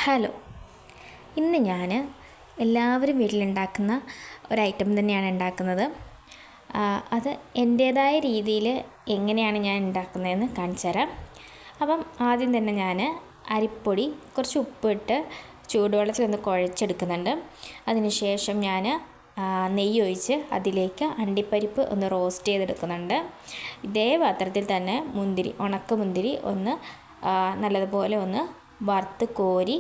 Hello, ഇന്ന് ഞാൻ എല്ലാവരും വീട്ടിലുണ്ടാക്കുന്ന ഒരു ഐറ്റം തന്നെയാണ് ഉണ്ടാക്കുന്നത്. അത് എൻ്റേതായ രീതിയിൽ എങ്ങനെയാണ് ഞാൻ ഉണ്ടാക്കുന്നതെന്ന് കാണിച്ചു തരാം. അപ്പം ആദ്യം തന്നെ ഞാൻ അരിപ്പൊടി കുറച്ച് ഉപ്പിട്ട് ചൂടുവെള്ളത്തിലൊന്ന് കുഴച്ചെടുക്കുന്നുണ്ട്. അതിനുശേഷം ഞാൻ നെയ്യ് ഒഴിച്ച് അതിലേക്ക് അണ്ടിപ്പരിപ്പ് ഒന്ന് റോസ്റ്റ് ചെയ്തെടുക്കുന്നുണ്ട്. ഇതേ പാത്രത്തിൽ തന്നെ ഉണക്കമുന്തിരി ഒന്ന് നല്ലതുപോലെ ഒന്ന് വറുത്ത് കോരി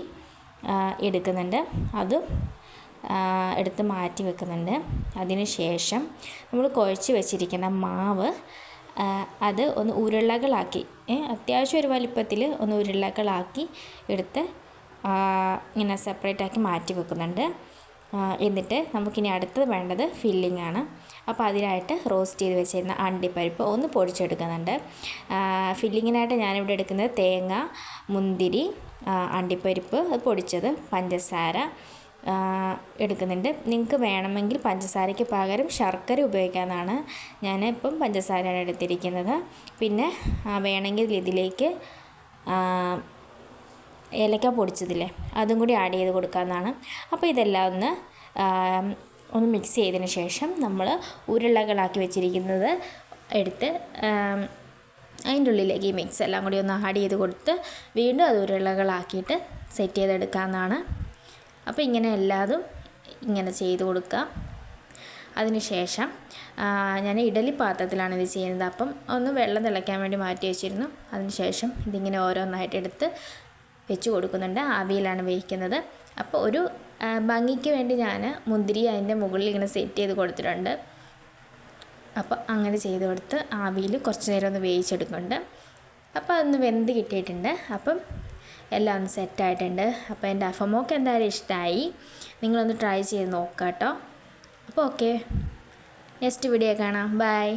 എടുക്കുന്നുണ്ട്. അതും എടുത്ത് മാറ്റി വെക്കുന്നുണ്ട്. അതിന് ശേഷം നമ്മൾ കുഴച്ച് വെച്ചിരിക്കുന്ന മാവ് അത് ഒന്ന് ഉരുളകളാക്കി അത്യാവശ്യം ഒരു വലിപ്പത്തിൽ ഒന്ന് ഉരുളകളാക്കി എടുത്ത് ഇങ്ങനെ സെപ്പറേറ്റാക്കി മാറ്റി വെക്കുന്നുണ്ട്. എന്നിട്ട് നമുക്കിനി അടുത്തത് വേണ്ടത് ഫില്ലിംഗ് ആണ്. അപ്പോൾ അതിനായിട്ട് റോസ്റ്റ് ചെയ്ത് വെച്ചിരുന്ന അണ്ടിപ്പരിപ്പ് ഒന്ന് പൊടിച്ചെടുക്കുന്നുണ്ട്. ഫില്ലിങ്ങിനായിട്ട് ഞാനിവിടെ എടുക്കുന്നത് തേങ്ങ, മുന്തിരി, അണ്ടിപ്പരിപ്പ് അത് പൊടിച്ചത്, പഞ്ചസാര എടുക്കുന്നുണ്ട്. നിങ്ങൾക്ക് വേണമെങ്കിൽ പഞ്ചസാരയ്ക്ക് പകരം ശർക്കര ഉപയോഗിക്കാവുന്നതാണ്. ഞാനിപ്പം പഞ്ചസാരയാണ് എടുത്തിരിക്കുന്നത്. പിന്നെ വേണമെങ്കിൽ ഇതിലേക്ക് ഏലക്ക പൊടിച്ചതില്ലേ അതും കൂടി ആഡ് ചെയ്ത് കൊടുക്കാവുന്നതാണ്. അപ്പോൾ ഇതെല്ലാം ഒന്ന് മിക്സ് ചെയ്തതിന് ശേഷം നമ്മൾ ഉരുളകളാക്കി വെച്ചിരിക്കുന്നത് എടുത്ത് അതിൻ്റെ ഉള്ളിലേക്ക് ഈ മിക്സ് എല്ലാം കൂടി ഒന്ന് ആഡ് ചെയ്ത് കൊടുത്ത് വീണ്ടും അത് ഉരുളകളാക്കിയിട്ട് സെറ്റ് ചെയ്തെടുക്കാവുന്നതാണ്. അപ്പോൾ ഇങ്ങനെ എല്ലാതും ഇങ്ങനെ ചെയ്ത് കൊടുക്കുക. അതിനുശേഷം ഞാൻ ഇഡലി പാത്രത്തിലാണ് ഇത് ചെയ്യുന്നത്. അപ്പം ഒന്ന് വെള്ളം തിളയ്ക്കാൻ വേണ്ടി മാറ്റി വെച്ചിരുന്നു. അതിനുശേഷം ഇതിങ്ങനെ ഓരോന്നായിട്ട് എടുത്ത് വെച്ച് കൊടുക്കുന്നുണ്ട്. ആവിയിലാണ് വേവിക്കുന്നത്. അപ്പോൾ ഒരു ഭംഗിക്ക് വേണ്ടി ഞാൻ മുന്തിരി അതിൻ്റെ മുകളിൽ ഇങ്ങനെ സെറ്റ് ചെയ്ത് കൊടുത്തിട്ടുണ്ട്. അപ്പോൾ അങ്ങനെ ചെയ്ത് കൊടുത്ത് ആവിയിൽ കുറച്ച് നേരം ഒന്ന് വേവിച്ചെടുക്കുന്നുണ്ട്. അപ്പോൾ അതൊന്ന് വെന്ത് കിട്ടിയിട്ടുണ്ട്. അപ്പം എല്ലാം ഒന്ന് സെറ്റായിട്ടുണ്ട്. അപ്പോൾ എൻ്റെ അഫമോക്ക് എന്തായാലും ഇഷ്ടമായി. നിങ്ങളൊന്ന് ട്രൈ ചെയ്ത് നോക്കാം കേട്ടോ. അപ്പോൾ ഓക്കെ, നെക്സ്റ്റ് വീഡിയോ കാണാം. ബൈ.